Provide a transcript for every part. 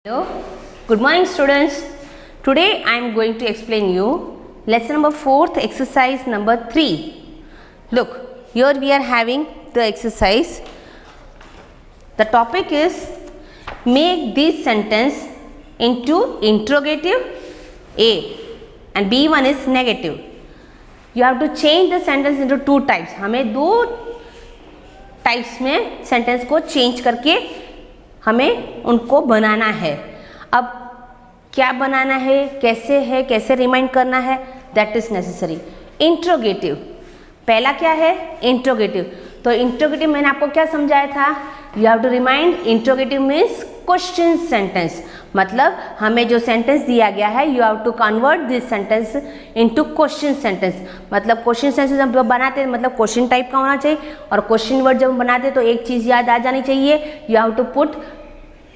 Hello, good morning students. Today I am going to explain you lesson number 4th exercise number 3. Look, here we are having the exercise. The topic is make this sentence into interrogative A and B1 is negative. You have to change the sentence into two types. हमें दो types में sentence को change करके हमें उनको बनाना है. अब क्या बनाना है, कैसे रिमाइंड करना है, दैट इज नेसेसरी. इंट्रोगेटिव पहला क्या है, इंट्रोगेटिव. तो इंट्रोगेटिव मैंने आपको क्या समझाया था, you have to remind. Interrogative means question sentence, मतलब हमें जो सेंटेंस दिया गया है you have to convert this sentence into question sentence. मतलब क्वेश्चन सेंटेंस हम बनाते हैं मतलब क्वेश्चन टाइप का होना चाहिए, और क्वेश्चन वर्ड जब हम बनाते हैं तो एक चीज याद आ जानी चाहिए, you have to put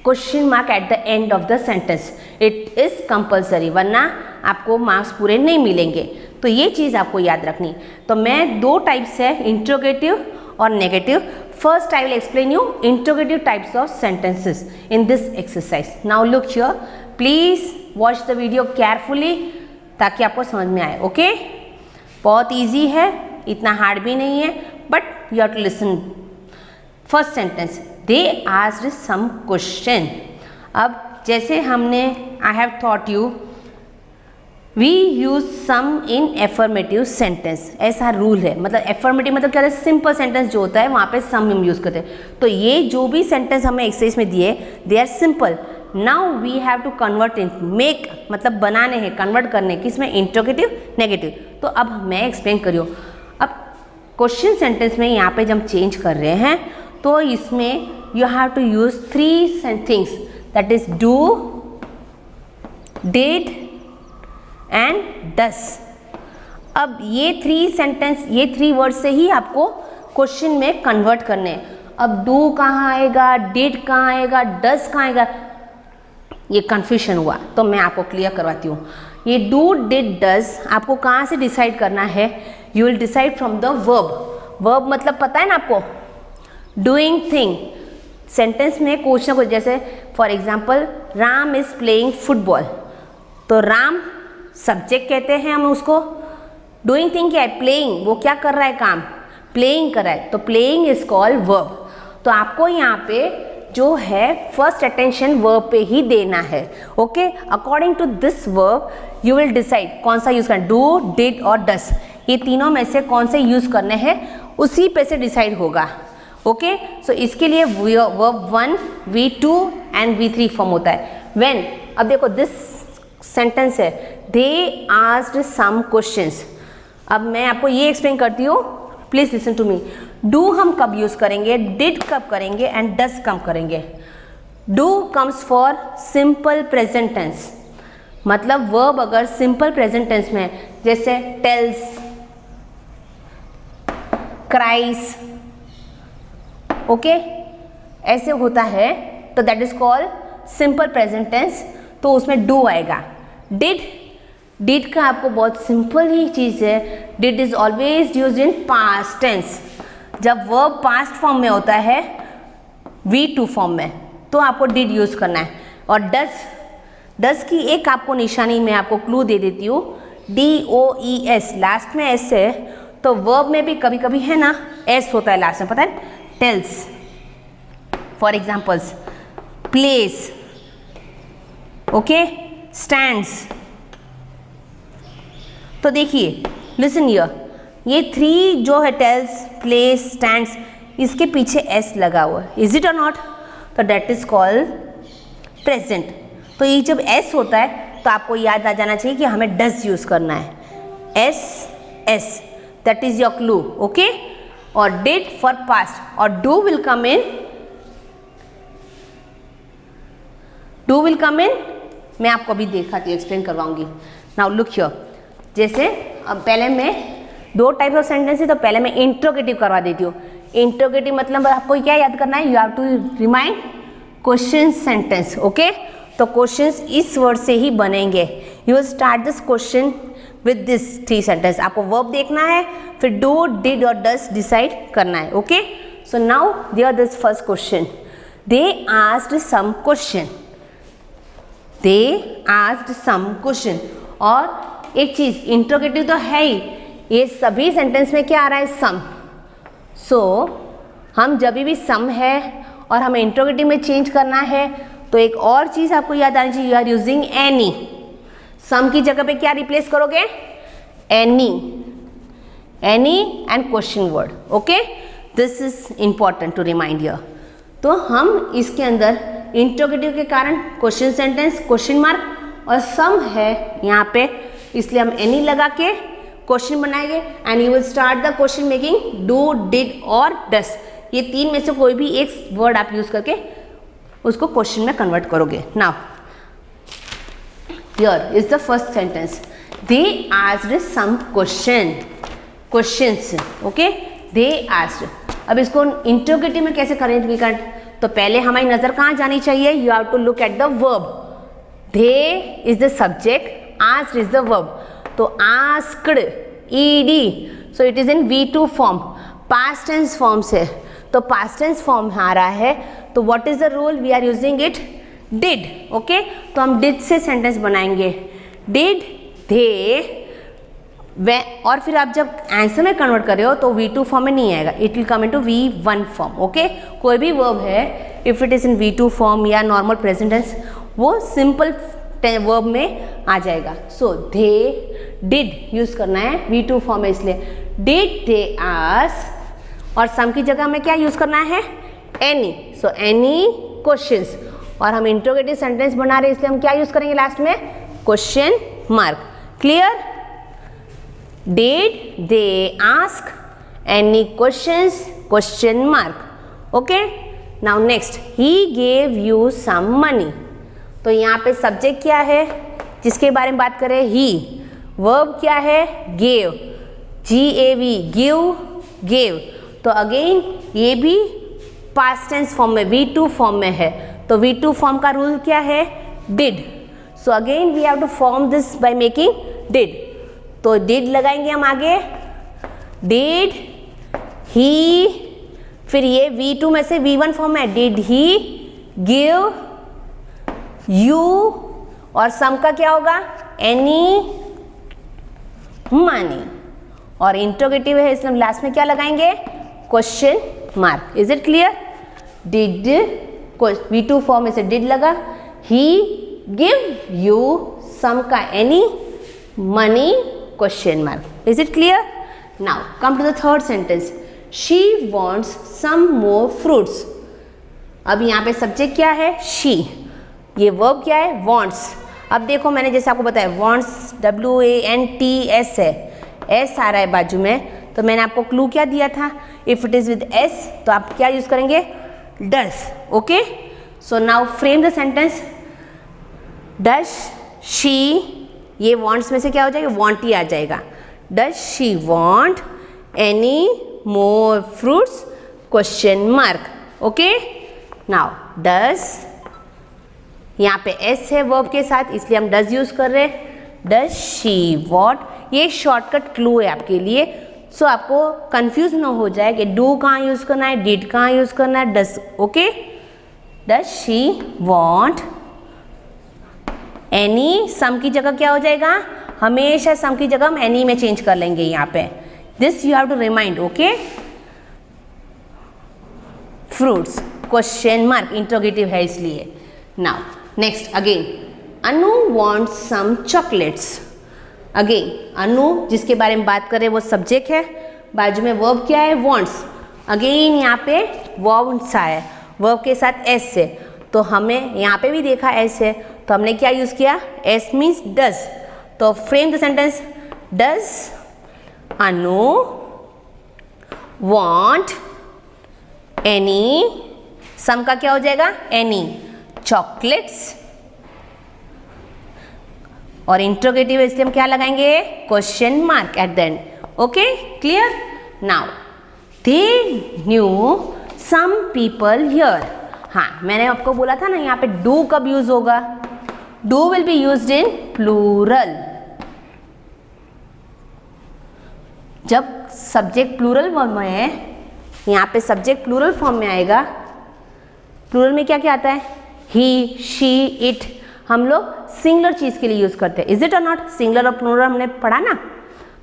question mark at the end of the sentence. It is compulsory, वरना आपको मार्क्स पूरे नहीं मिलेंगे. तो ये चीज आपको याद रखनी. तो मैं दो टाइप्स है, इंट्रोगेटिव और negative. First I will explain you interrogative types of sentences in this exercise. Now look here, please watch the video carefully ताकि आपको समझ में आए. ओके, बहुत इजी है, इतना हार्ड भी नहीं है, but you have to listen. First sentence, they asked some question. अब जैसे हमने I have thought you, we use some in affirmative sentence. ऐसा रूल है, मतलब एफर्मेटिव मतलब क्या है, सिंपल सेंटेंस जो होता है वहाँ पे सम हम यूज करते हैं. तो ये जो भी सेंटेंस हमें एक्सरसाइज में दिए they are simple. Now we have to convert in, make मतलब बनाने हैं, कन्वर्ट करने किसमें, इंट्रोगेटिव नेगेटिव. तो अब मैं एक्सप्लेन करियो. अब क्वेश्चन सेंटेंस में यहाँ पे जब हम चेंज कर रहे हैं तो इसमें you have to use three things, that is do, did and does. अब ये थ्री सेंटेंस, ये थ्री वर्ड से ही आपको क्वेश्चन में कन्वर्ट करने हैं. अब डू कहाँ आएगा, डिड कहाँ आएगा, डस कहाँ आएगा, ये कंफ्यूजन हुआ. तो मैं आपको क्लियर करवाती हूँ. ये डू, डिड, डस आपको कहाँ से डिसाइड करना है, you will decide from the verb. Verb मतलब पता है ना आपको, डूइंग थिंग. सेंटेंस में कुछ ना कुछ, जैसे for example Ram is playing football, तो राम सब्जेक्ट कहते हैं हम उसको. डूइंग थिंग क्या है, प्लेइंग, वो क्या कर रहा है, काम प्लेइंग कर रहा है, तो प्लेइंग इज कॉल्ड वर्ब. तो आपको यहाँ पे जो है फर्स्ट अटेंशन वर्ब पे ही देना है. Okay, according to this verb you will decide कौन सा यूज करना, डू, डिड और डस. ये तीनों में से कौन से यूज करने हैं उसी पे से डिसाइड होगा. ओके, सो इसके लिए verb 1, V2 and V3 form होता है. व्हेन, अब देखो दिस सेंटेंस है, दे आस्क्ड सम क्वेश्चंस. अब मैं आपको ये एक्सप्लेन करती हूँ, please listen to me. Do हम कब यूज करेंगे, डिड कब करेंगे एंड डस कब करेंगे. Do comes for simple present tense, मतलब वर्ब अगर सिंपल प्रेजेंट टेंस में, जैसे टेल्स, क्राइज, ओके ऐसे होता है, तो that is called simple present tense, तो उसमें डू आएगा. डिड, डिड का आपको बहुत सिंपल ही चीज है, did is always used in past tense. जब वर्ब पास्ट फॉर्म में होता है V2 फॉर्म में, तो आपको डिड यूज करना है. और डस, डस की एक आपको निशानी में आपको क्लू दे देती हूँ, DOES, लास्ट में एस है, तो वर्ब में भी कभी कभी है ना एस होता है लास्ट में, पता है. Tells, for examples, plays, okay, stands. तो देखिए, लिसन हियर, ये थ्री जो है टेल्स, प्लेस, स्टैंड्स, इसके पीछे एस लगा हुआ है, इज इट और नॉट. तो दैट इज कॉल्ड प्रेजेंट. तो ये जब एस होता है तो आपको याद आ जाना चाहिए कि हमें डस यूज करना है. S, that is your clue. Okay, और डिड फॉर पास्ट, और do will come in, do will come in, मैं आपको अभी दिखाती हूँ, एक्सप्लेन करवाऊंगी. नाउ लुक हियर, जैसे अब पहले मैं दो टाइप ऑफ सेंटेंस है, तो पहले मैं इंट्रोगेटिव करवा देती हूँ. इंट्रोगेटिव मतलब आपको क्या याद करना है, you have to remind question sentence. Okay, तो क्वेश्चंस इस वर्ड से ही बनेंगे. You will start this question with this three sentence. आपको वर्ब देखना है, फिर डू, डिड और डस डिसाइड करना है. Okay, so now there this first question, they asked some question. They asked some question. और एक चीज इंट्रोगेटिव तो है ही, ये सभी सेंटेंस में क्या आ रहा है, सम। सो हम जब भी सम है और हमें इंट्रोगेटिव में चेंज करना है तो एक और चीज आपको याद आनी चाहिए, you are using any. Some की जगह पे क्या रिप्लेस करोगे, any, any and question word. Okay, this is important to remind here. तो हम इसके अंदर इंट्रोगेटिव के कारण क्वेश्चन सेंटेंस, क्वेश्चन मार्क और सम है यहाँ पे, इसलिए हम एनी लगा के क्वेश्चन बनाएंगे and you will start the question making do, did और डस। ये तीन में से कोई भी एक वर्ड आप यूज करके उसको क्वेश्चन में कन्वर्ट करोगे। Now here is the first sentence, they asked some questions. Okay, they asked. अब इसको इंट्रोगेटिव में कैसे करें, तो पहले हमारी नजर कहाँ जानी चाहिए, you have to look at the verb. They is the subject, asked is the verb. तो asked ED, so it is in V2 form, past tense form से, तो पास्ट टेंस फॉर्म आ रहा है, तो what is the rule, we are using it did. Okay, तो हम did से सेंटेंस बनाएंगे, डिड दे वे, और फिर आप जब आंसर में कन्वर्ट कर रहे हो तो V2 फॉर्म में नहीं आएगा, it will come into V1 form. Okay, कोई भी वर्ब है if it is in V2 form या नॉर्मल प्रेजेंट टेंस, वो सिंपल वर्ब में आ जाएगा। सो दे डिड यूज करना है, V2 फॉर्म है इसलिए डिड दे आस्क, और सम की जगह हमें क्या यूज करना है, एनी। सो एनी क्वेश्चंस, और हम इंट्रोगेटिव सेंटेंस बना रहे हैं इसलिए हम क्या यूज करेंगे लास्ट में, question mark. Clear, did they ask any questions, question mark. Okay, now next, he gave you some money. तो यहाँ पे सब्जेक्ट क्या है जिसके बारे में बात करें, ही। वर्ब क्या है, गेव, GAV, गिव, गेव। तो अगेन ये भी पास्ट टेंस फॉर्म में, V2 फॉर्म में है, तो V2 फॉर्म का रूल क्या है, did. So again we have to form this by making did. तो डिड लगाएंगे हम आगे, डिड ही, फिर ये V2 में से V1 फॉर्म है, डिड ही गिव यू, और सम का क्या होगा, एनी मनी, और इंट्रोगेटिव है इसलिए हम लास्ट में क्या लगाएंगे, question mark. Is it clear, did, V2 form में से डिड लगा, ही गिव यू, सम का any, money, question mark. Is it clear, now come to the third sentence, she wants some more fruits. अब यहाँ पे subject क्या है, she, ये वर्ब क्या है, वॉन्ट्स। अब देखो मैंने जैसे आपको बताया वॉन्ट्स WANTS है, S आ रहा है बाजू में, तो मैंने आपको क्लू क्या दिया था, if it is with S तो आप क्या यूज करेंगे, does. Okay, so now frame the sentence, does she, ये वॉन्ट्स में से क्या हो जाएगा, वॉन्ट ही आ जाएगा, does she want any more fruits, question mark. Okay, now does, यहाँ पे S है वर्ब के साथ इसलिए हम डज यूज कर रहे हैं, डज शी वॉट। ये शॉर्टकट क्लू है आपके लिए, सो आपको कंफ्यूज ना हो जाए कि डू कहाँ यूज करना है, डिड कहाँ यूज करना है, does. Okay, does she want any, some की जगह क्या हो जाएगा, हमेशा सम की जगह हम एनी में चेंज कर लेंगे यहाँ पे, this you have to remind. Okay, fruits, question mark, interrogative है इसलिए। Now next again, Anu wants some chocolates. Again Anu जिसके बारे में बात करें वो सब्जेक्ट है, बाजू में वर्ब क्या है, वॉन्ट्स। अगेन यहाँ पे वॉन्ट्स आया, वर्ब के साथ S है, तो हमें यहाँ पे भी देखा S है, तो हमने क्या यूज किया, S मीन्स डज। तो frame the sentence, does Anu want any, some का क्या हो जाएगा, एनी, चॉकलेट्स, और इंट्रोगेटिव इसलिए हम क्या लगाएंगे, question mark at the end. Okay, clear, now they knew some people here. हाँ, मैंने आपको बोला था ना यहाँ पे डू कब यूज होगा, do will be used in plural, जब सब्जेक्ट प्लूरल फॉर्म में है, यहाँ पे सब्जेक्ट प्लूरल फॉर्म में आएगा। प्लूरल में क्या क्या आता है, ही, शी, इट। हम लोग सिंगुलर चीज़ के लिए यूज़ करते हैं। इज इट और नॉट? सिंगुलर और प्लूरल हमने पढ़ा ना।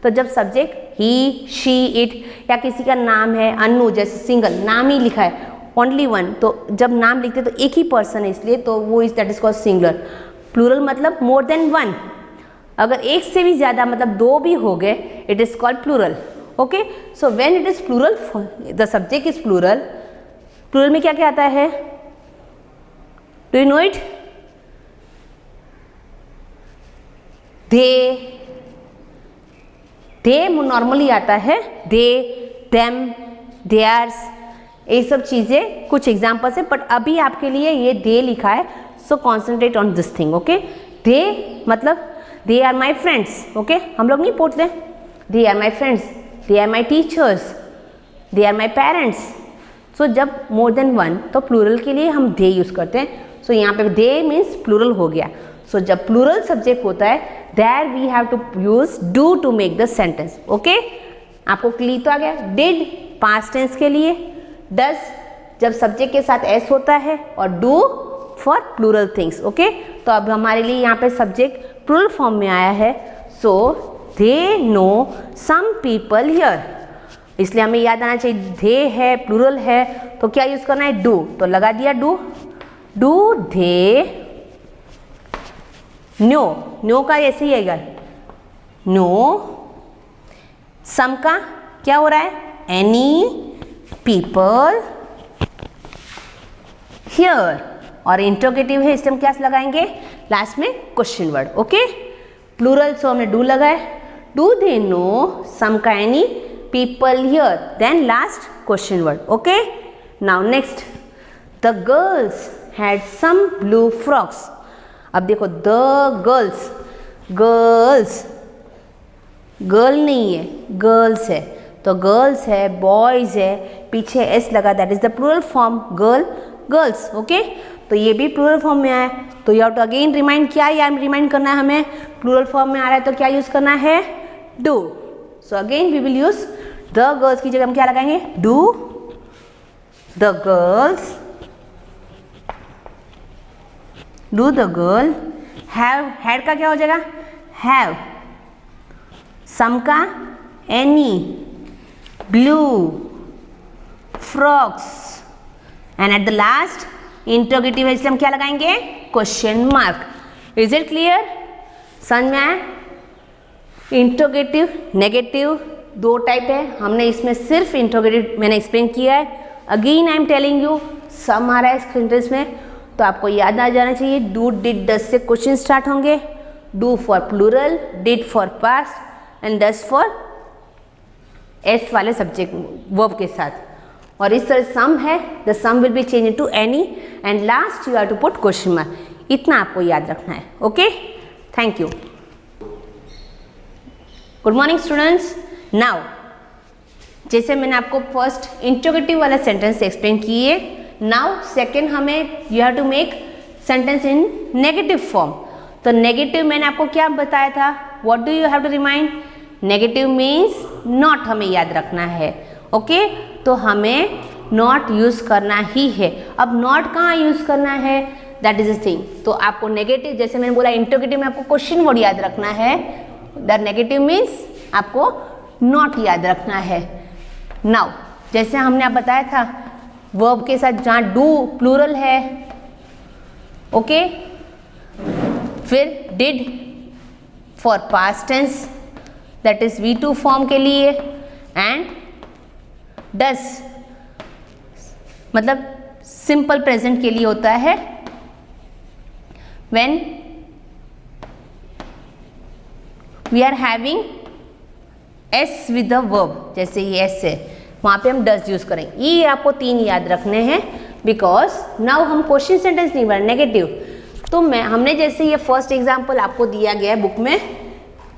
तो जब सब्जेक्ट ही, शी, इट या किसी का नाम है अनु, जैसे सिंगल नाम ही लिखा है ओनली वन, तो जब नाम लिखते हैं तो एक ही पर्सन है इसलिए तो वो that is called singular. Plural मतलब मोर देन वन, अगर एक से भी ज़्यादा मतलब दो भी हो गए it is called plural. Okay, so when it is plural the subject is plural. Plural में क्या क्या आता है? Do you know it? They normally आता है, दे, देम, देयर्स, ये सब चीज़ें कुछ एग्जाम्पल्स है, बट अभी आपके लिए ये दे लिखा है, so concentrate on this thing. Okay, they मतलब they are my friends. Okay, हम लोग नहीं बोलते they are my friends, they are my teachers, they are my parents. So जब मोर देन वन तो प्लूरल के लिए हम दे यूज़ करते हैं। सो यहाँ पे दे मीन्स प्लूरल हो गया। सो जब प्लूरल सब्जेक्ट होता है there we have to use do to make the sentence. Okay, आपको क्लियर तो आ गया? डिड पास्ट टेंस के लिए, डज जब सब्जेक्ट के साथ एस होता है, और do for plural things. Okay, तो अब हमारे लिए यहाँ पे सब्जेक्ट प्लूरल फॉर्म में आया है। So they know some people here, इसलिए हमें याद आना चाहिए दे है, प्लूरल है, तो क्या यूज करना है? डू, तो लगा दिया do. Do they know, know का ऐसे ही आएगा नो। सम का क्या हो रहा है? एनी पीपल हियर, और इंटरोगेटिव है इसलिए हम क्या लगाएंगे लास्ट में? Question word. Okay, plural so हमने डू लगाए, डू दे नो सम का any people here, then last question word. Okay, now next, the girls had some blue frocks. अब देखो द गर्ल्स, गर्ल्स गर्ल नहीं है, girls है, तो girls है, बॉयज है, पीछे एस लगा, that is the plural form girl, girls. Okay, तो ये भी प्लूरल फॉर्म में आया, तो you have to again remind, क्या यार रिमाइंड करना है हमें? प्लूरल फॉर्म में आ रहा है तो क्या यूज करना है? Do. So again we will use the girls की जगह हम क्या लगाएंगे? Do the girls, do the girl have, had का क्या हो जाएगा? हैव, सम का any blue frocks, and at the last interrogative है इसलिए हम क्या लगाएंगे? Question mark. Is it clear? समझ में आया? इंटरोगेटिव नेगेटिव दो टाइप है, हमने इसमें सिर्फ इंटरोगेटिव मैंने एक्सप्लेन किया है। Again I am telling you, some आ रहा है इस सेंटेंस में तो आपको याद आ जाना चाहिए डू डिड डज से क्वेश्चन स्टार्ट होंगे। Do for plural, did for past and does for S वाले सब्जेक्ट वर्ब के साथ, और इस तरह सम है, the some will be change to any and last you have to put question mark. इतना आपको याद रखना है। Okay, thank you. Good morning students. Now जैसे मैंने आपको फर्स्ट इंटरोगेटिव वाला सेंटेंस एक्सप्लेन किए, नाउ सेकेंड हमें you have to make sentence in negative form. तो नेगेटिव मैंने आपको क्या बताया था? What do you have to remind? Negative means not हमें याद रखना है। ओके, तो हमें नॉट यूज करना ही है। अब नॉट कहाँ यूज करना है? That is the thing. तो आपको नेगेटिव, जैसे मैंने बोला इंटरोगेटिव में आपको क्वेश्चन वर्ड याद रखना है, द नेगेटिव मीन्स आपको नॉट याद रखना है। नाउ जैसे हमने आप बताया था वर्ब के साथ जहाँ डू प्लूरल है, ओके, फिर did for past tense that is V2 form के लिए, एंड डस मतलब सिंपल प्रेजेंट के लिए होता है when we are having S with the verb. जैसे ये एस है वहाँ पे हम डस यूज करेंगे। ये आपको तीन याद रखने हैं बिकॉज नाउ हम क्वेश्चन सेंटेंस नहीं बना नेगेटिव। तो हमने जैसे ये फर्स्ट एग्जाम्पल आपको दिया गया है बुक में,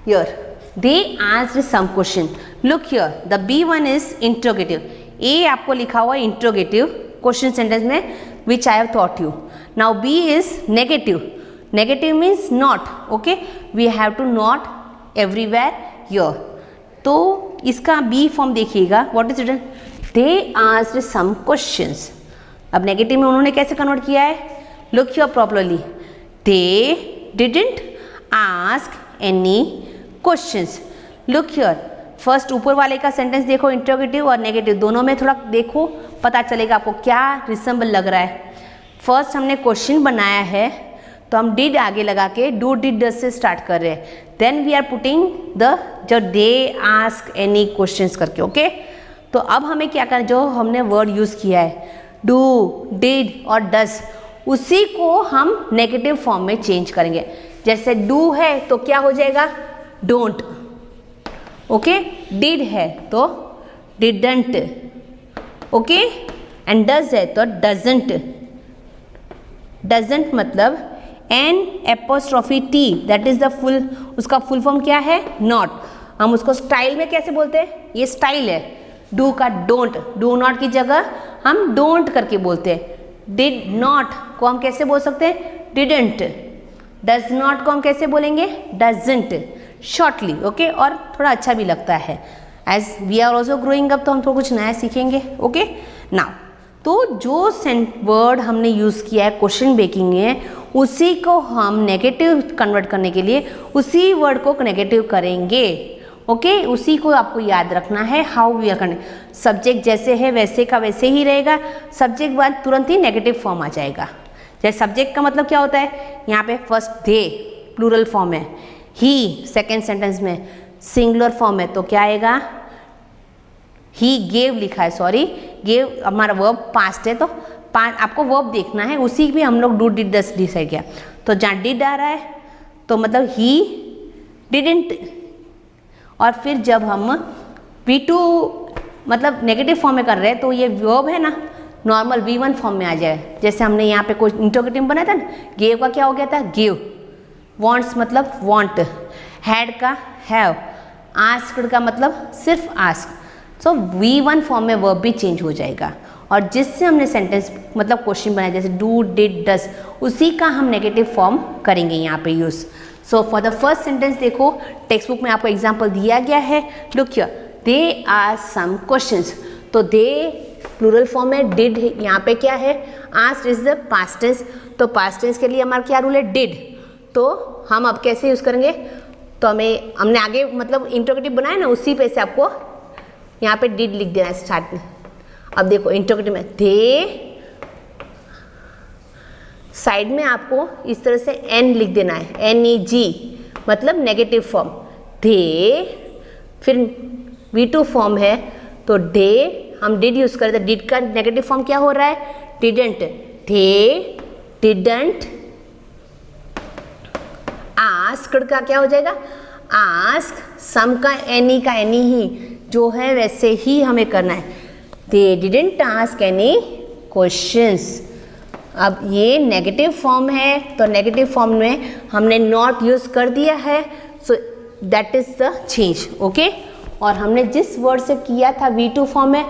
here they asked some question, look here the B1 is interrogative. A आपको लिखा हुआ है इंट्रोगेटिव क्वेश्चन सेंटेंस में which I have thought you. Now B is negative, negative means not. Okay, we have to not everywhere here. तो इसका B form देखिएगा, what is written? They asked some questions. अब negative में उन्होंने कैसे convert किया है? Look here properly, They didn't ask any questions. Look here. First ऊपर वाले का सेंटेंस देखो, इंटरोगेटिव और नेगेटिव दोनों में थोड़ा देखो, पता चलेगा आपको क्या रिसेंबल लग रहा है। फर्स्ट हमने क्वेश्चन बनाया है तो हम डिड आगे लगा के डू डिड डज से स्टार्ट कर रहे हैं। Then we are putting the जो दे आस्क एनी क्वेश्चंस करके, ओके। तो अब हमें क्या करना, जो हमने वर्ड यूज़ किया है डू, डिड और डज, उसी को हम नेगेटिव फॉर्म में चेंज करेंगे। जैसे डू है तो क्या हो जाएगा, डोंट, ओके। डिड है तो डिडंट, ओके। एंड डज है तो डजंट। डजंट मतलब n apostrophe t, that is the full, उसका फुल फॉर्म क्या है, नॉट। हम उसको स्टाइल में कैसे बोलते हैं, ये स्टाइल है डू का, डोंट, डू नॉट की जगह हम डोंट करके बोलते हैं। डिड नॉट को हम कैसे बोल सकते हैं, डिडंट। डज नॉट को हम कैसे बोलेंगे, डजंट, शॉर्टली, ओके। और थोड़ा अच्छा भी लगता है, as we are also growing up, तो हम थोड़ा कुछ नया सीखेंगे, ओके। नाउ तो जो वर्ड हमने यूज़ किया है क्वेश्चन बेकिंग में, उसी को हम नेगेटिव कन्वर्ट करने के लिए उसी वर्ड को नेगेटिव करेंगे, ओके। उसी को आपको याद रखना है, हाउ वी आर करने। सब्जेक्ट जैसे है वैसे का वैसे ही रहेगा, सब्जेक्ट बाद तुरंत ही नेगेटिव फॉर्म आ जाएगा। जैसे सब्जेक्ट का मतलब क्या होता है, यहाँ पे फर्स्ट दे प्लूरल फॉर्म है, ही सेकेंड सेंटेंस में सिंगुलर फॉर्म है, तो क्या आएगा, ही गेव लिखा है, सॉरी गेव हमारा वर्ब पास्ट है, तो आपको वर्ब देखना है, उसी भी हम लोग डू डिड डज डिसाइड किया। तो जहाँ डिड आ रहा है तो मतलब ही डिडंट, और फिर जब हम V2 मतलब नेगेटिव फॉर्म में कर रहे हैं तो ये वर्ब है ना, नॉर्मल V1 फॉर्म में आ जाए। जैसे हमने यहाँ पे कोई इंटरोगेटिव बनाया था ना, गेव का क्या हो गया था, गिव। वॉन्ट्स मतलब वॉन्ट, हैड का हैव, आस्क्ड का मतलब सिर्फ आस्क। सो V1 फॉर्म में वर्ब भी चेंज हो जाएगा, और जिससे हमने सेंटेंस मतलब क्वेश्चन बनाया जैसे डू डिड डज, उसी का हम नेगेटिव फॉर्म करेंगे यहाँ पे use. So for the first sentence देखो, टेक्स्ट बुक में आपको एग्जाम्पल दिया गया है, look here, they are some questions. तो दे प्लूरल फॉर्म है, डिड यहाँ पे क्या है, asked is the past tense, तो पास्ट टेंस के लिए हमारा क्या रूल है, डिड। तो हम अब कैसे यूज़ करेंगे, तो हमने आगे मतलब इंटरोगेटिव बनाया ना, उसी पे से आपको यहाँ पे डिड लिख देना है स्टार्ट में। अब देखो इंटरोगेटिव में दे, साइड में आपको इस तरह से एन लिख देना है, NEG मतलब नेगेटिव फॉर्म, दे। फिर V2 फॉर्म है तो डे, हम डिड यूज करें तो डिड का नेगेटिव फॉर्म क्या हो रहा है, डिडंट। They didn't. आस्क्ड का क्या हो जाएगा, आस्क। सम का एनी का एनी ही जो है वैसे ही हमें करना है, they didn't ask any questions. अब ये नेगेटिव फॉर्म है तो नेगेटिव फॉर्म में हमने नॉट यूज कर दिया है, so that is the change, okay. और हमने जिस वर्ड से किया था V2 फॉर्म में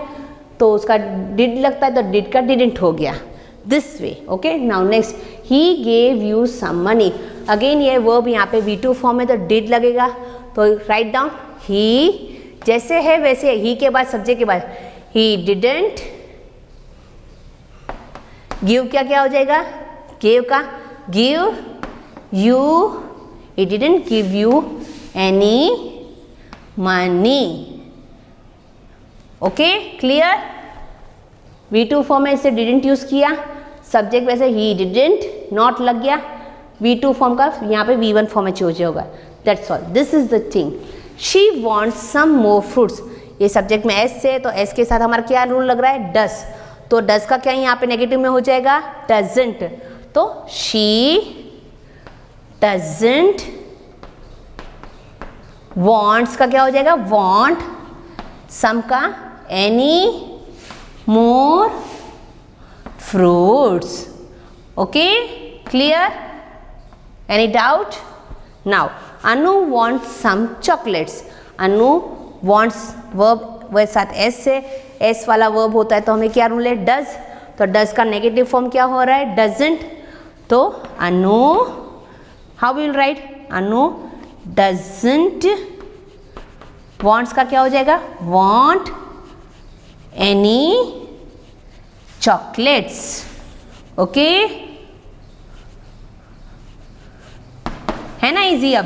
तो उसका डिड लगता है तो डिड का डिडंट हो गया, this way, okay. Now next, he gave you some money. Again ये वर्ब यहाँ पे V2 फॉर्म में तो डिड लगेगा, तो राइट डाउन ही, जैसे है वैसे ही के बाद सब्जेक्ट के बाद ही डिडंट गिव, क्या हो जाएगा, गिव का give you, he didn't give you any money, okay clear. V2 form में इसे डिडंट यूज किया, सब्जेक्ट वैसे ही डिडंट, नॉट लग गया, V2 फॉर्म का यहाँ पे V1 फॉर्म में चेंज होगा, that's all, this is the thing. She wants some more fruits, ये सब्जेक्ट में एस से, तो एस के साथ हमारा क्या रूल लग रहा है, डस। तो डस का क्या यहाँ पे नेगेटिव में हो जाएगा, डजंट। तो शी डजंट वॉन्ट्स का क्या हो जाएगा, वॉन्ट। सम का any more fruits, okay clear, any doubt. Now Anu wants some chocolates, Anu wants verb वह साथ एस से, एस वाला वर्ब होता है तो हमें क्या रूल है, डज। तो डज का नेगेटिव फॉर्म क्या हो रहा है, डजंट। तो Anu, how will write, Anu doesn't wants का क्या हो जाएगा, वॉन्ट एनी चॉकलेट्स, ओके। है ना इजी। अब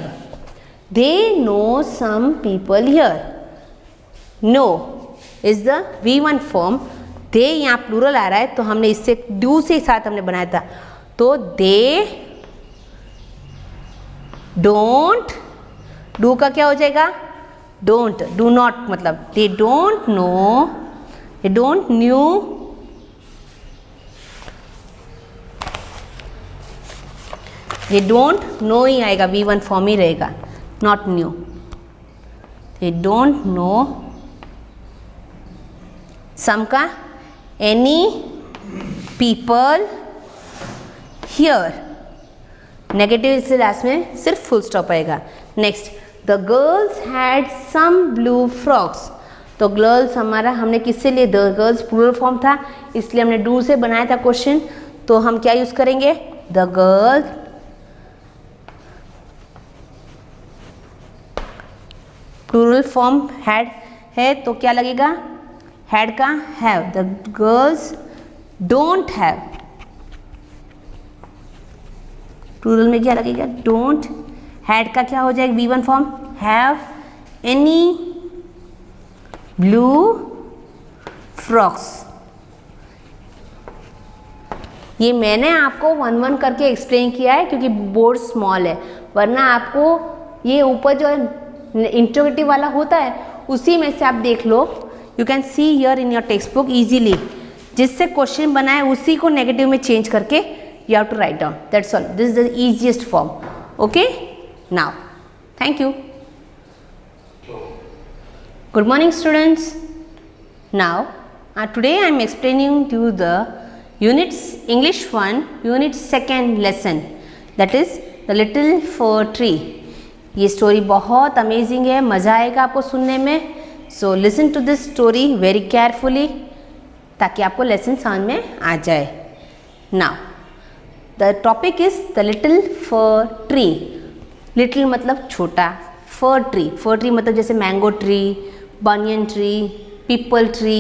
they know some people here, know is the V1 form, they यहाँ प्लूरल आ रहा है तो हमने इससे डू से साथ हमने बनाया था, तो दे डोंट, डू का क्या हो जाएगा डोंट, डू नॉट मतलब they don't know, they don't knew, ये डोंट नो ही आएगा, V1 फॉर्म ही रहेगा, not knew. They don't know some का एनी पीपल हियर, नेगेटिव इससे लास्ट में सिर्फ फुल स्टॉप आएगा। Next, the girls had some blue frocks, तो गर्ल्स हमारा हमने किससे लिए, द गर्ल्स प्लूरल फॉर्म था इसलिए हमने डू से बनाया था क्वेश्चन, तो हम क्या यूज करेंगे, the girls plural form had है तो क्या लगेगा, हैड का have, the girls don't have, plural में क्या लगेगा डोंट, हैड का क्या हो जाएगा V1 form, have any blue frocks. ये मैंने आपको 1-1 करके एक्सप्लेन किया है क्योंकि बोर्ड स्मॉल है, वरना आपको ये ऊपर जो इंट्रोगेटिव वाला होता है उसी में से आप देख लो, you can see here in your text book easily, जिससे क्वेश्चन बना है उसी को नेगेटिव में चेंज करके you have to write down, that's all, this is the easiest form. Okay, now thank you, good morning students. Now today I am explaining to you the units English 1 unit 2nd lesson, that is the little fir tree। ये story बहुत amazing है, मज़ा आएगा आपको सुनने में, so listen to this story very carefully ताकि आपको लेसन समझ में आ जाए। Now the topic is the little fir tree, little मतलब छोटा, फर ट्री, फर ट्री मतलब जैसे mango tree, banyan tree, peepal tree,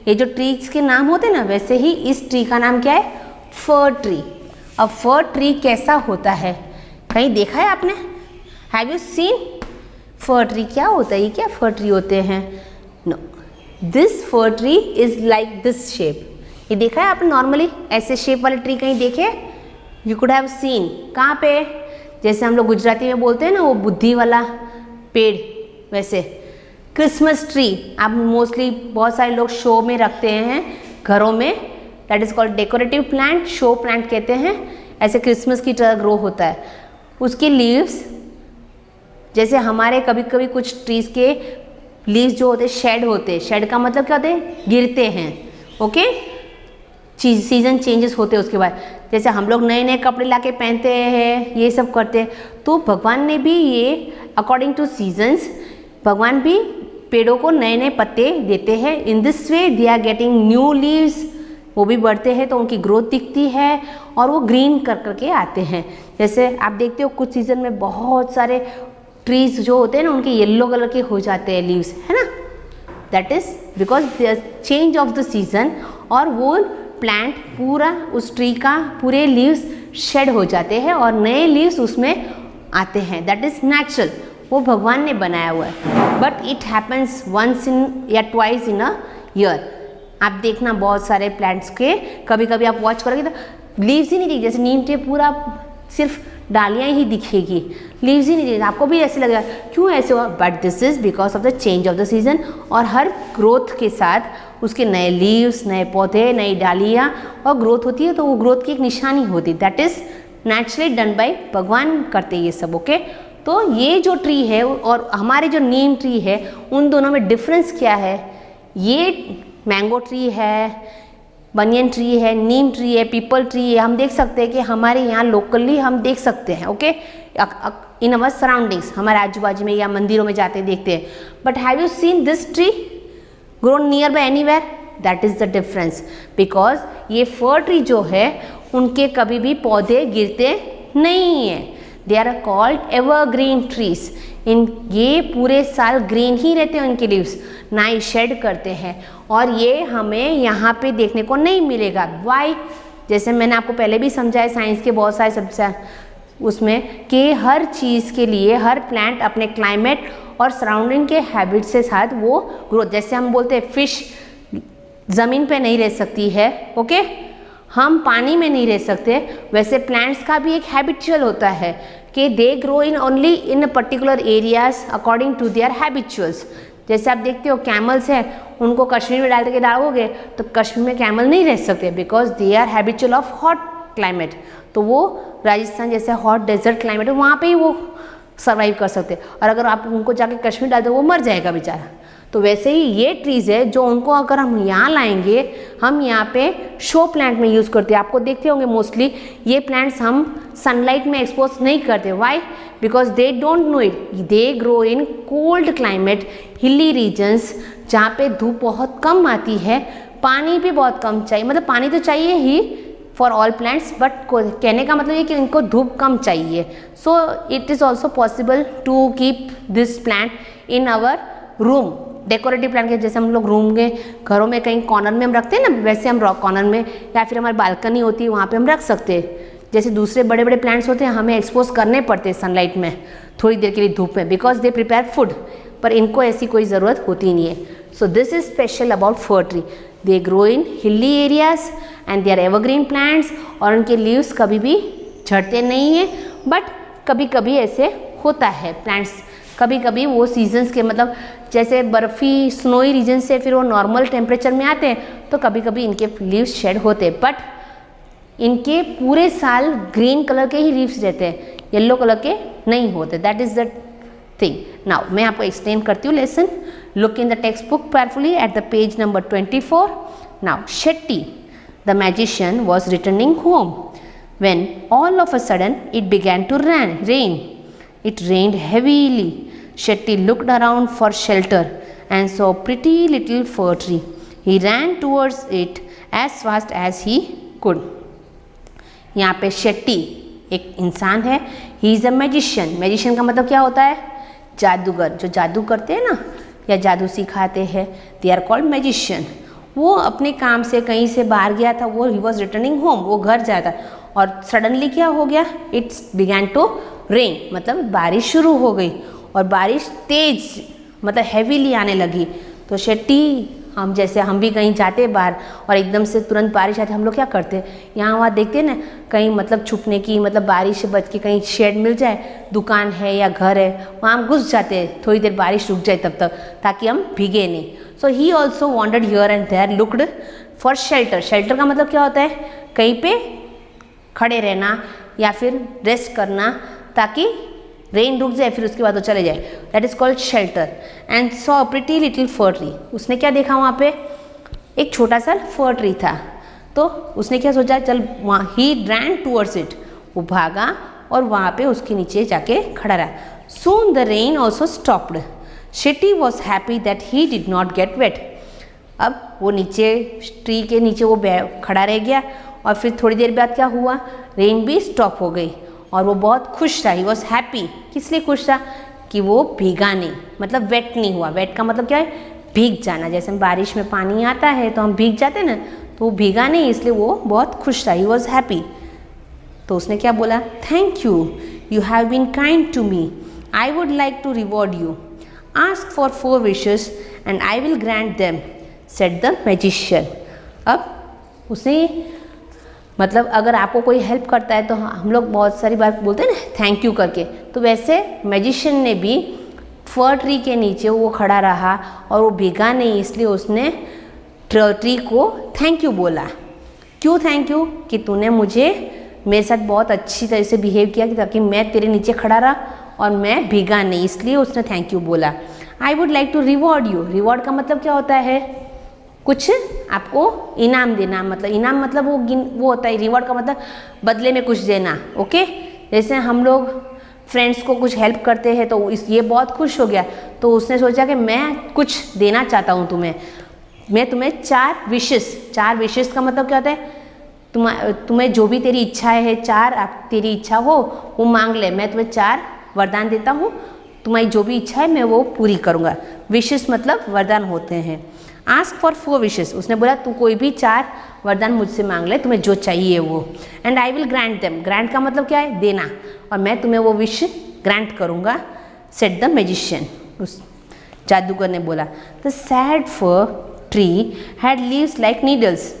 ये जो ट्रीज के नाम होते हैं ना वैसे ही इस ट्री का नाम क्या है, फर ट्री। अब फर ट्री कैसा होता है, कहीं देखा है आपने, have you seen fir tree क्या होता है, ये क्या फर ट्री होते हैं, no, this fir tree is like this shape, ये देखा है आपने नॉर्मली ऐसे शेप वाले ट्री कहीं देखे, यू कुड हैव सीन, कहाँ पे, जैसे हम लोग गुजराती में बोलते हैं ना वो बुद्धि वाला पेड़, वैसे क्रिसमस ट्री आप मोस्टली बहुत सारे लोग शो में रखते हैं घरों में, that is called decorative plant, show plant कहते हैं, ऐसे क्रिसमस की तरह ग्रो होता है, उसके लीव्स जैसे हमारे कभी कभी कुछ ट्रीज के लीव्स जो होते हैं शेड होते हैं, शेड का मतलब क्या होते हैं, गिरते हैं, ओके, सीजन चेंजेस होते हैं उसके बाद, जैसे हम लोग नए नए कपड़े लाके पहनते हैं, ये सब करते हैं, तो भगवान ने भी ये अकॉर्डिंग टू सीजन्स भगवान भी पेड़ों को नए नए पत्ते देते हैं, in this way they are getting new leaves, वो भी बढ़ते हैं तो उनकी ग्रोथ दिखती है और वो ग्रीन कर करके आते हैं। जैसे आप देखते हो कुछ सीजन में बहुत सारे ट्रीज जो होते हैं ना उनके येलो कलर के हो जाते हैं लीव्स, है ना, that is because the change of the season, और वो प्लांट पूरा उस ट्री का पूरे लीव्स शेड हो जाते हैं और नए लीव्स उसमें आते हैं, दैट इज नेचुरल, वो भगवान ने बनाया हुआ है, but it happens once in या ट्वाइस इन अ ईयर। आप देखना बहुत सारे प्लांट्स के कभी कभी आप वॉच करोगे तो लीव्स ही नहीं दिखेगी, जैसे नीम के पूरा सिर्फ डालियाँ ही दिखेगी, लीव्स ही नहीं दिखेगी, आपको भी ऐसे लगेगा क्यों ऐसे हुआ, but this is because of the change of the season, और हर ग्रोथ के साथ उसके नए लीव्स, नए पौधे, नई डालियाँ और ग्रोथ होती है, तो वो ग्रोथ की एक निशानी होती है, that is naturally done by भगवान करते ये सब, ओके। तो ये जो ट्री है और हमारे जो नीम ट्री है उन दोनों में डिफरेंस क्या है, ये मैंगो ट्री है, बनियन ट्री है, नीम ट्री है, पीपल ट्री है, हम देख सकते हैं कि हमारे यहाँ लोकली हम देख सकते हैं, ओके, इन अवर सराउंडिंग्स, हमारे आजू बाजू में या मंदिरों में जाते देखते हैं, but have you seen this tree grown near by anywhere, that is the difference, because ये फर ट्री जो है उनके कभी भी पौधे गिरते नहीं है, they are called evergreen trees, in ये पूरे साल ग्रीन ही रहते हैं उनके लीव्स, ना ही शेड करते हैं, और ये हमें यहाँ पे देखने को नहीं मिलेगा, वाई, जैसे मैंने आपको पहले भी समझाया साइंस के बहुत सारे उसमें कि हर चीज़ के लिए हर प्लांट अपने क्लाइमेट और सराउंडिंग के हैबिट से साथ वो ग्रोथ, जैसे हम बोलते हैं फिश ज़मीन पे नहीं रह सकती है, ओके, हम पानी में नहीं रह सकते, वैसे प्लांट्स का भी एक हैबिचुअल होता है कि they grow in only in particular areas according to their habituals. जैसे आप देखते हो कैमल्स हैं, उनको कश्मीर में डाल के डालोगे तो कश्मीर में कैमल नहीं रह सकते because they are habitual of hot climate. तो वो राजस्थान जैसे हॉट डेजर्ट क्लाइमेट है वहाँ पे ही वो सर्वाइव कर सकते हैं, और अगर आप उनको जाके कश्मीर डाल दो वो मर जाएगा बेचारा। तो वैसे ही ये ट्रीज़ है जो उनको अगर हम यहाँ लाएंगे, हम यहाँ पे शो प्लांट में यूज़ करते हैं। आपको देखते होंगे मोस्टली ये प्लांट्स हम सनलाइट में एक्सपोज नहीं करते। Why? Because they don't know it, they grow in cold climate, hilly regions, जहाँ पे धूप बहुत कम आती है, पानी भी बहुत कम चाहिए, मतलब पानी तो चाहिए ही फॉर ऑल प्लांट्स, बट कहने का मतलब ये कि इनको धूप कम चाहिए। So it is also possible to keep this plant in our room. Decorative plant के जैसे हम लोग रूम के घरों में कहीं कॉर्नर में हम रखते हैं ना, वैसे हम रॉक कॉर्नर में या फिर हमारी बालकनी होती है वहाँ पे हम रख सकते हैं। जैसे दूसरे बड़े बड़े प्लांट्स होते हैं हमें एक्सपोज करने पड़ते हैं सनलाइट में थोड़ी देर के लिए धूप में, बिकॉज दे प्रिपेयर फूड, पर इनको ऐसी कोई ज़रूरत होती नहीं है। So this is special about fir tree, they grow in hilly areas and they are evergreen plants, और उनके लीव्स कभी भी झड़ते नहीं हैं, बट कभी कभी ऐसे होता है प्लांट्स, कभी कभी वो सीजन्स के मतलब जैसे बर्फ़ी स्नोई रीजन से फिर वो नॉर्मल टेम्परेचर में आते हैं तो कभी कभी इनके लीव्स शेड होते हैं, बट इनके पूरे साल ग्रीन कलर के ही लीव्स रहते हैं, येलो कलर के नहीं होते। That is the thing. Now मैं आपको एक्सप्लेन करती हूँ lesson. Look in the text book carefully at the page number 24. Now Shetty the magician was returning home when all of a sudden it began to rain. It rained heavily. Shetty looked around for shelter and saw a pretty little fir tree. He ran towards it as fast as he could. यहाँ पे शेट्टी एक इंसान है, he is a magician. Magician का मतलब क्या होता है? जादूगर, जो जादू करते हैं ना या जादू सिखाते हैं, दे आर कॉल्ड मैजिशियन। वो अपने काम से कहीं से बाहर गया था, वो ही वॉज रिटर्निंग होम, वो घर जाता, और सडनली क्या हो गया? इट्स बिगैन टू रेन, मतलब बारिश शुरू हो गई, और बारिश तेज मतलब हैवीली आने लगी। तो शेट्टी, हम जैसे हम भी कहीं जाते हैं बाहर और एकदम से तुरंत बारिश आती है, हम लोग क्या करते हैं, यहाँ वहाँ देखते हैं ना कहीं मतलब छुपने की, मतलब बारिश से बच के कहीं शेड मिल जाए, दुकान है या घर है, वहाँ हम घुस जाते हैं थोड़ी देर बारिश रुक जाए तब तक, ताकि हम भीगे नहीं। So he also wandered here and there, looked for shelter. Shelter का मतलब क्या होता है? कहीं पे खड़े रहना या फिर रेस्ट करना, ताकि रेन रुक जाए फिर उसके बाद वो चले जाए। That is called shelter. And saw pretty little fir tree. उसने क्या देखा वहाँ पे? एक छोटा सा फर ट्री था। तो उसने क्या सोचा, चल वहाँ, ही रैन टूवर्ड्स इट, वो भागा और वहाँ पे उसके नीचे जाके खड़ा रहा। Soon the rain also stopped. Shetty was happy that he did not get wet. अब वो नीचे ट्री के नीचे वो खड़ा रह गया, और फिर थोड़ी देर बाद क्या हुआ? रेन भी स्टॉप हो गई और वो बहुत खुश था। He was happy. किस लिए खुश था? कि वो भीगा नहीं, मतलब वेट नहीं हुआ। वेट का मतलब क्या है? भीग जाना। जैसे बारिश में पानी आता है तो हम भीग जाते हैं ना, तो वो भीगा नहीं, इसलिए वो बहुत खुश था। He was happy. तो उसने क्या बोला? Thank you, you have been kind to me, I would like to reward you, ask for 4 wishes and I will grant them, said the magician. अब उसे मतलब अगर आपको कोई हेल्प करता है तो हम लोग बहुत सारी बार बोलते हैं ना थैंक यू करके, तो वैसे मैजिशियन ने भी फर ट्री के नीचे वो खड़ा रहा और वो भीगा नहीं, इसलिए उसने ट्री को थैंक यू बोला। क्यों थैंक यू? कि तूने मुझे मेरे साथ बहुत अच्छी तरह से बिहेव किया, ताकि मैं तेरे नीचे खड़ा रहा और मैं भीगा नहीं, इसलिए उसने थैंक यू बोला। I would like to reward you. Reward का मतलब क्या होता है? कुछ आपको इनाम देना, मतलब इनाम मतलब वो होता है। रिवॉर्ड का मतलब बदले में कुछ देना। ओके, जैसे हम लोग फ्रेंड्स को कुछ हेल्प करते हैं तो ये बहुत खुश हो गया, तो उसने सोचा कि मैं कुछ देना चाहता हूँ तुम्हें, मैं तुम्हें 4 विशेस का मतलब क्या होता है? तुम्हें जो भी तेरी इच्छाएं है, 4 तेरी इच्छा हो वो मांग ले, मैं तुम्हें 4 वरदान देता हूँ, तुम्हारी जो भी इच्छा है मैं वो पूरी करूँगा। विशेस मतलब वरदान होते हैं। आस्क फॉर 4 विशेस, उसने बोला तू कोई भी 4 वरदान मुझसे मांग ले, तुम्हें जो चाहिए वो, and I will grant them, grant का मतलब क्या है, देना, और मैं तुम्हें वो विश ग्रांट करूँगा, सेड द मैजिशियन, उस जादूगर ने बोला। The sad fir tree had leaves like needles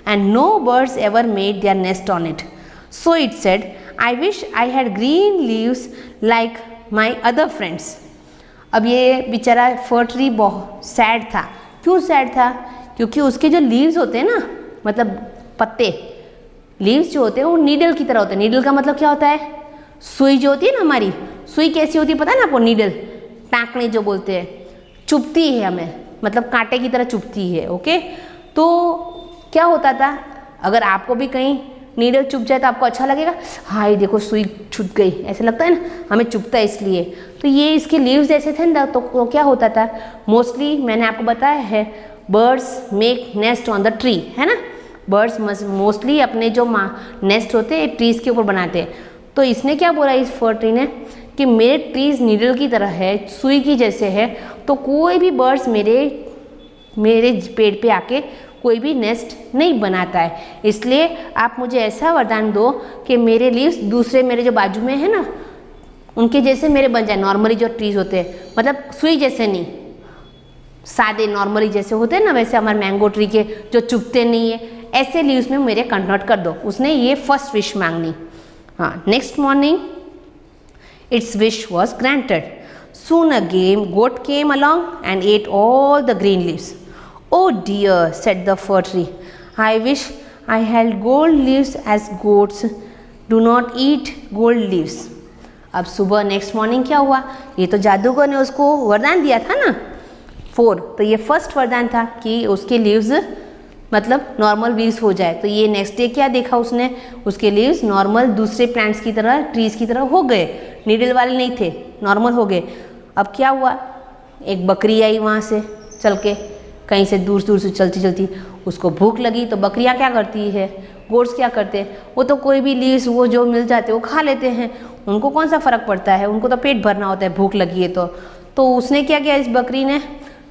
and no birds ever made their nest on it, so it said I wish I had green leaves like my other friends. अब ये बेचारा फर tree बहुत sad था। क्यों sad था? क्योंकि उसके जो लीव्स होते हैं ना, मतलब पत्ते, लीव्स जो होते हैं वो नीडल की तरह होते हैं। नीडल का मतलब क्या होता है? सुई जो होती है ना हमारी, सुई कैसी होती है पता है ना आपको? नीडल, टाँकने जो बोलते हैं, चुभती है हमें, मतलब कांटे की तरह चुभती है। ओके, तो क्या होता था, अगर आपको भी कहीं नीडल चुभ जाए तो आपको अच्छा लगेगा, हाँ ये देखो सुई छूट गई, ऐसा लगता है ना, हमें चुभता है इसलिए। तो ये इसके लीव्स ऐसे थे ना, तो क्या होता था, मोस्टली मैंने आपको बताया है, birds make nest on the tree, है ना, बर्ड्स मोस्टली अपने जो नेस्ट होते हैं ट्रीज के ऊपर बनाते हैं। तो इसने क्या बोला इस फर ट्री ने कि मेरे ट्रीज नीडल की तरह है, सुई की जैसे है, तो कोई भी बर्ड्स मेरे पेड़ पे आके कोई भी नेस्ट नहीं बनाता है, इसलिए आप मुझे ऐसा वरदान दो कि मेरे लीव्स दूसरे मेरे जो बाजू में है ना उनके जैसे मेरे बन जाए, नॉर्मली जो ट्रीज होते हैं, मतलब सुई जैसे नहीं, सादे नॉर्मली जैसे होते हैं ना, वैसे हमारे मैंगो ट्री के जो चुभते नहीं है, ऐसे लीव्स में मेरे कन्वर्ट कर दो। उसने ये फर्स्ट विश मांगनी। हाँ, next morning it's wish was granted. Soon a goat came along and ate all the green leaves. Oh dear, said the fir tree, I wish I had gold leaves as goats do not eat gold leaves. अब सुबह next morning क्या हुआ, ये तो जादूगर ने उसको वरदान दिया था ना 4, तो ये फर्स्ट वरदान था कि उसके लीव्स मतलब नॉर्मल लीव्स हो जाए। तो ये नेक्स्ट डे क्या देखा उसने, उसके लीव्स नॉर्मल दूसरे प्लांट्स की तरह, ट्रीज की तरह हो गए, नीडल वाले नहीं थे, नॉर्मल हो गए। अब क्या हुआ, एक बकरी आई वहाँ से चल के, कहीं से दूर दूर से चलती चलती, उसको भूख लगी। तो बकरियाँ क्या करती है, गोट्स क्या करते हैं, वो तो कोई भी लीव्स वो जो मिल जाते हैं वो खा लेते हैं, उनको कौन सा फ़र्क पड़ता है, उनको तो पेट भरना होता है, भूख लगी है तो उसने क्या किया, इस बकरी ने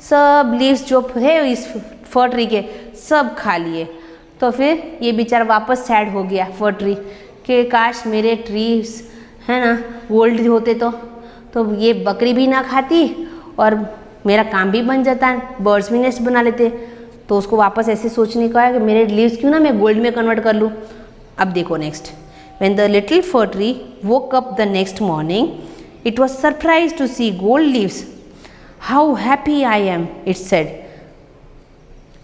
सब लीव्स जो है इस फर ट्री के सब खा लिए। तो फिर ये बेचारा वापस सैड हो गया फर ट्री कि काश मेरे ट्रीज है ना गोल्ड होते तो ये बकरी भी ना खाती और मेरा काम भी बन जाता, बर्ड्स भी नेस्ट बना लेते। तो उसको वापस ऐसे सोचने का है कि मेरे लीव्स क्यों ना मैं गोल्ड में कन्वर्ट कर लूँ। अब देखो next, when the little fir tree woke up the next morning it was surprise to see gold leaves, how happy I am, it said.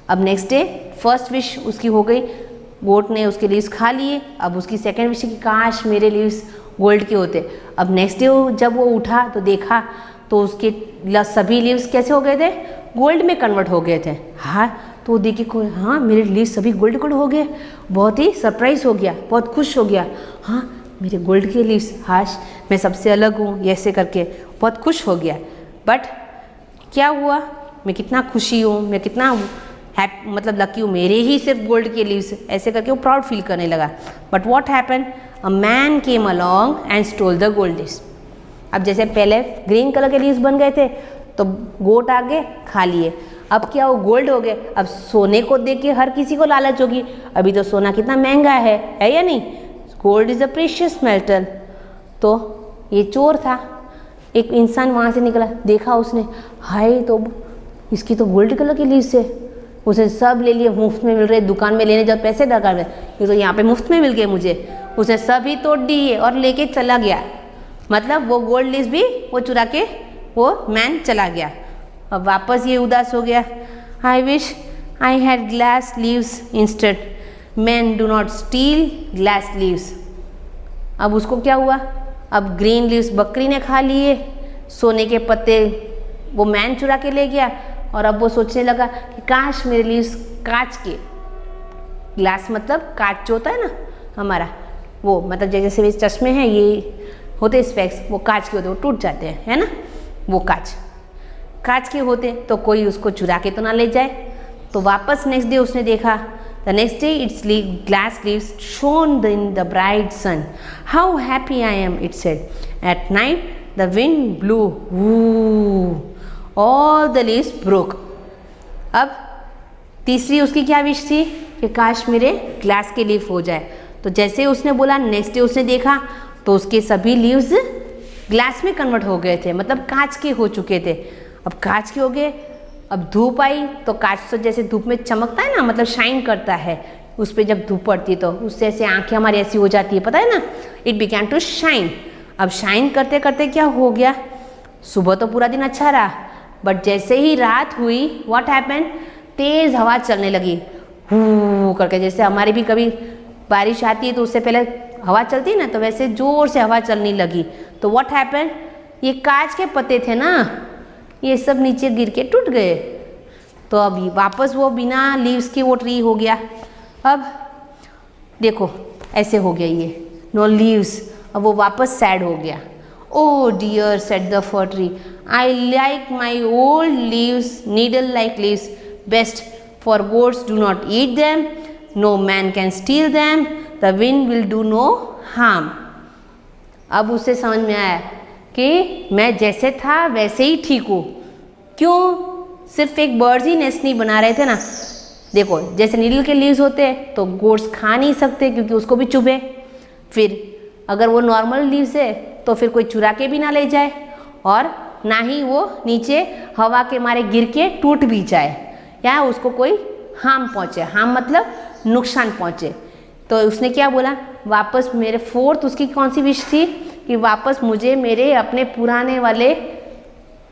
अब नेक्स्ट डे फर्स्ट विश उसकी हो गई, गोट ने उसके लीव्स खा लिए। अब उसकी सेकेंड विश कि काश मेरे लीव्स गोल्ड के होते। अब नेक्स्ट डे जब वो उठा तो देखा तो उसके सभी लीव्स कैसे हो गए थे, गोल्ड में कन्वर्ट हो गए थे। हाँ, तो देखिए को हाँ मेरे लीव्स सभी गोल्ड गोल्ड हो गए, बहुत ही सरप्राइज हो गया, बहुत खुश हो गया। हाँ मेरे गोल्ड के लीव्स, हाश मैं सबसे अलग हूँ, ऐसे करके बहुत खुश हो गया। बट क्या हुआ, मैं कितना खुशी हूँ, मैं कितना मतलब लकी हूँ, मेरे ही सिर्फ गोल्ड के लीव्स, ऐसे करके वो प्राउड फील करने लगा। But what happen, a man came along and stole the gold leaves. अब जैसे पहले ग्रीन कलर के लीव्स बन गए थे तो गोट आ गए खा लिए, अब क्या वो गोल्ड हो गए। अब सोने को देख के हर किसी को लालच होगी, अभी तो सोना कितना महंगा है या नहीं, gold is a precious metal. तो ये चोर था, एक इंसान वहाँ से निकला, देखा उसने, हाय तो इसकी तो गोल्ड कलर की लीव्स है, उसे सब ले लिए, मुफ्त में मिल रहे, दुकान में लेने जाओ पैसे दरकार है, ये तो यहाँ पे मुफ्त में मिल गए मुझे। उसने सभी तोड़ दिए और लेके चला गया, मतलब वो गोल्ड लीव्स भी वो चुरा के वो मैन चला गया। अब वापस ये उदास हो गया, आई wish I had glass leaves instead, man do not steel glass leaves. अब उसको क्या हुआ, अब ग्रीन लीव्स बकरी ने खा लिए, सोने के पत्ते वो मैन चुरा के ले गया, और अब वो सोचने लगा कि काश मेरे लीव्स कांच के, ग्लास मतलब कांच जो होता है ना हमारा, वो मतलब जैसे चश्मे हैं ये होते स्पेक्स, वो कांच के होते, वो टूट जाते हैं, है ना, वो कांच के होते तो कोई उसको चुरा के तो ना ले जाए। तो वापस नेक्स्ट डे उसने देखा, the next day its glass leaves shone in the bright sun, how happy I am, it said. At night the wind blew, all the leaves broke। अब तीसरी उसकी क्या विश थी कि काश मेरे ग्लास के लीफ हो जाए। तो जैसे उसने बोला, नेक्स्ट डे उसने देखा तो उसके सभी लीव्स ग्लास में कन्वर्ट हो गए थे, मतलब कांच के हो चुके थे। अब कांच के हो गए, अब धूप आई तो कांच तो जैसे धूप में चमकता है ना, मतलब शाइन करता है, उस पर जब धूप पड़ती है तो उससे ऐसे आंखें हमारी ऐसी हो जाती है, पता है ना, इट बिगैन टू शाइन। अब शाइन करते करते क्या हो गया, सुबह तो पूरा दिन अच्छा रहा, बट जैसे ही रात हुई व्हाट हैपन, तेज हवा चलने लगी, हू करके, जैसे हमारी भी कभी बारिश आती है तो उससे पहले हवा चलती है ना, तो वैसे जोर से हवा चलने लगी। तो व्हाट हैपन, ये कांच के पत्ते थे ना, ये सब नीचे गिर के टूट गए। तो अभी वापस वो बिना लीव्स के वो ट्री हो गया। अब देखो ऐसे हो गया, ये नो लीव्स, अब वो वापस सैड हो गया। Oh dear said the fir tree, I like my old leaves, needle like leaves best, for goats do not eat them, no man can steal them, the wind will do no harm. अब उसे समझ में आया कि मैं जैसे था वैसे ही ठीक हूँ। क्यों, सिर्फ एक बर्ड्स ही नेस्ट नहीं बना रहे थे ना। देखो जैसे नीडल के लीव्स होते हैं तो गोड्स खा नहीं सकते क्योंकि उसको भी चुभे, फिर अगर वो नॉर्मल लीव्स है तो फिर कोई चुरा के भी ना ले जाए, और ना ही वो नीचे हवा के मारे गिर के टूट भी जाए या उसको कोई हार्म पहुँचे, हार्म मतलब नुकसान पहुँचे। तो उसने क्या बोला, वापस मेरे फोर्थ उसकी कौन सी विश थी कि वापस मुझे मेरे अपने पुराने वाले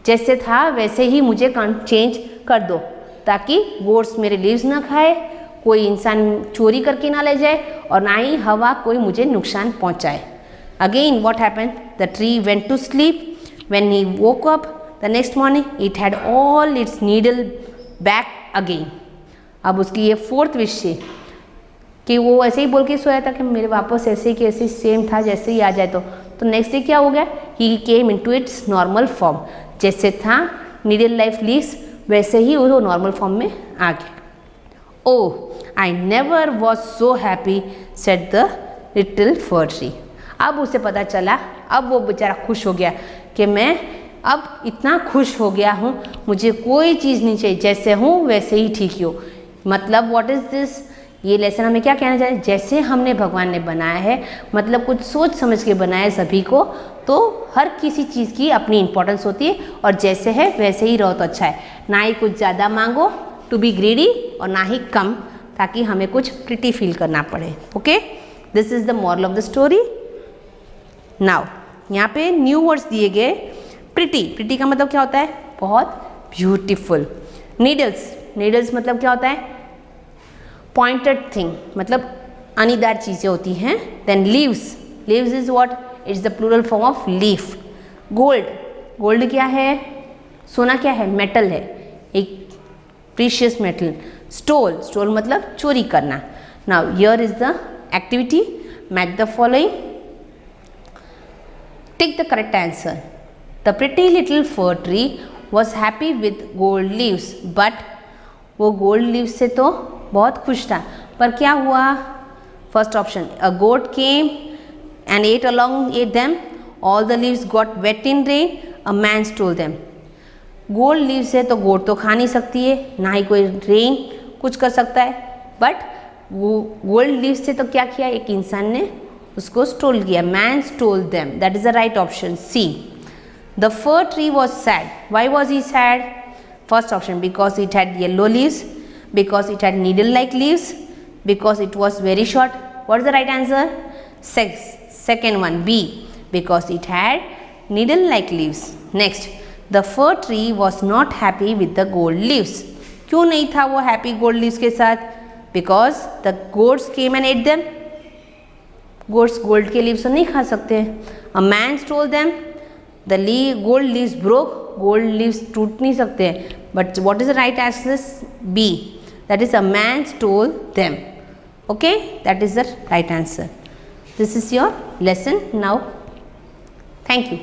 जैसे था वैसे ही मुझे चेंज कर दो, ताकि गोड्स मेरे लीव्स ना खाए, कोई इंसान चोरी करके ना ले जाए, और ना ही हवा कोई मुझे नुकसान पहुंचाए। Again what happened, the tree went to sleep, when he woke up the next morning it had all its needle back again. अब उसकी ये फोर्थ विश थी कि वो ऐसे ही बोल के सोया था कि मेरे वापस ऐसे ही कि ऐसे सेम था जैसे ही आ जाए। तो नेक्स्ट डे क्या हो गया, he came into its normal form, जैसे था नीडल लाइफ लीव्स वैसे ही वो नॉर्मल फॉर्म में आ गया। Oh I never was so happy said the little fir tree. अब उसे पता चला, अब वो बेचारा खुश हो गया कि मैं अब इतना खुश हो गया हूँ, मुझे कोई चीज़ नहीं चाहिए, जैसे हूँ वैसे ही ठीक ही हो। मतलब व्हाट इज़ दिस, ये लेसन हमें क्या कहना चाहिए, जैसे हमने भगवान ने बनाया है, मतलब कुछ सोच समझ के बनाया है सभी को, तो हर किसी चीज़ की अपनी इंपॉर्टेंस होती है, और जैसे है वैसे ही रहो तो अच्छा है। ना ही कुछ ज़्यादा मांगो टू बी ग्रीडी, और ना ही कम, ताकि हमें कुछ प्रिटी फील करना पड़े। Okay, this is the moral of the story. Now यहाँ पे न्यू वर्ड्स दिए गए। प्रिटी, प्रिटी का मतलब क्या होता है, बहुत ब्यूटीफुल। नीडल्स, नीडल्स मतलब क्या होता है, पॉइंटेड थिंग, मतलब अनीदार चीज़ें होती हैं। Then leaves, leaves is what, it's the plural form of leaf. Gold, gold क्या है, सोना क्या है, मेटल है, एक प्रीशियस मेटल। स्टोल, स्टोल मतलब चोरी करना। Now here is the activity, match the following, tick the correct answer. The pretty little fir tree was happy with gold leaves, but वो गोल्ड लीव्स से तो बहुत खुश था, पर क्या हुआ, first option, a goat came and ate along them, all the leaves got wet in rain, a man stole them। Gold leaves है तो गोट तो खा नहीं सकती है, ना ही कोई रेन कुछ कर सकता है, बट वो गोल्ड लीव्स से तो क्या किया, एक इंसान ने उसको स्टोल किया, man stole them, that is the right option C. The fir tree was sad, why was he sad, first option, because it had yellow leaves, because it had needle like leaves, because it was very short. What is the right answer, second one B, because it had needle like leaves। next, the fir tree was not happy with the gold leaves। क्यों नहीं था वो happy gold leaves के साथ, because the goats came and ate them। goats gold के leaves तो नहीं खा सकते। a man stole them, the gold leaves broke, gold leaves टूट नहीं सकते। but what is the right answer, B, that is a man stole them। okay, that is the right answer। This is your lesson now. Thank you.